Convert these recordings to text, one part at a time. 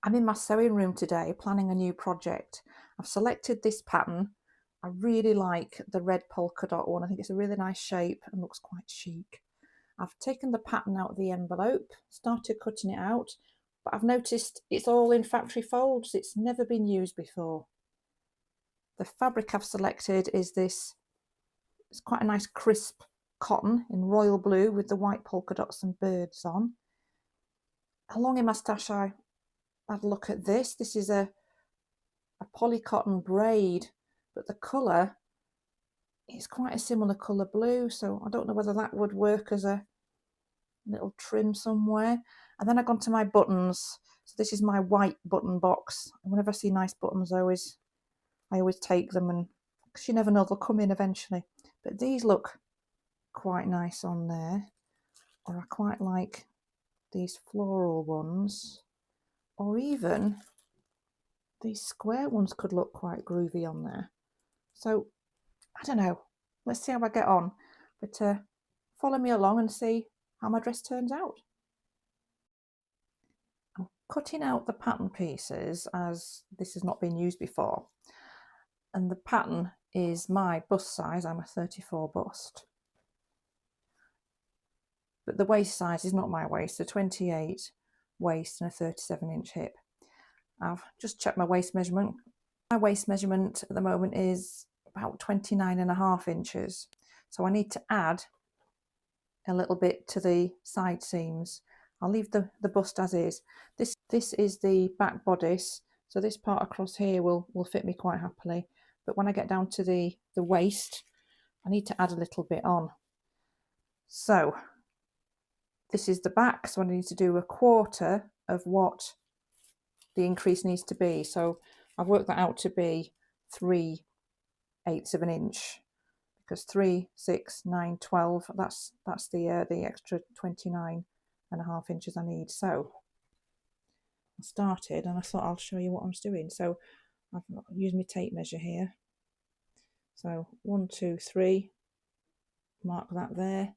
I'm in my sewing room today planning a new project. I've selected this pattern. I really like the red polka dot one. I think it's a really nice shape and looks quite chic. I've taken the pattern out of the envelope, started cutting it out, but I've noticed it's all in factory folds. It's never been used before. The fabric I've selected is this, it's quite a nice crisp cotton in royal blue with the white polka dots and birds on. Along in my stash I had a look at this. This is a polycotton braid, but the colour is quite a similar colour blue, so I don't know whether that would work as a little trim somewhere. And then I gone to my buttons. So this is my white button box. And whenever I see nice buttons, I always take them, and because you never know, they'll come in eventually. But these look quite nice on there, or I quite like these floral ones, or even these square ones could look quite groovy on there. So I don't know, let's see how I get on, but follow me along and see how my dress turns out. I'm cutting out the pattern pieces as this has not been used before, and the pattern is my bust size. I'm a 34 bust, but the waist size is not my waist, a 28 waist and a 37-inch hip. I've just checked my waist measurement. My waist measurement at the moment is about 29.5 inches, so I need to add a little bit to the side seams. I'll leave the bust as is. This is the back bodice, so this part across here will fit me quite happily, but when I get down to the waist, I need to add a little bit on. So this is the back, so I need to do a quarter of what the increase needs to be. So I've worked that out to be 3/8 of an inch, because 3, 6, 9, 12, that's the extra 29.5 inches I need. So I started and I thought I'll show you what I'm doing. So I've used my tape measure here. So 1, 2, 3, mark that there,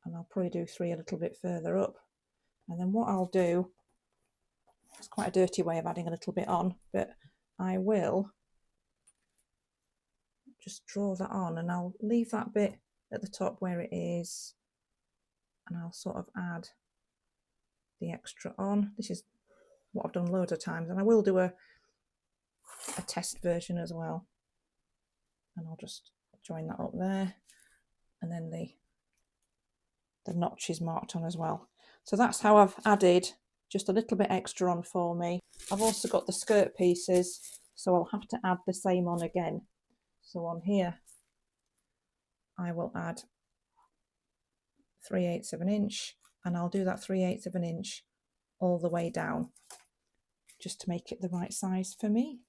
and I'll probably do 3 a little bit further up. And then what I'll do, it's quite a dirty way of adding a little bit on, but I will just draw that on, and I'll leave that bit at the top where it is, and I'll sort of add the extra on. This is what I've done loads of times, and I will do a test version as well, and I'll just join that up there, and then the notch is marked on as well. So that's how I've added just a little bit extra on for me. I've also got the skirt pieces, so I'll have to add the same on again. So on here I will add 3/8 of an inch, and I'll do that 3/8 of an inch all the way down, just to make it the right size for me.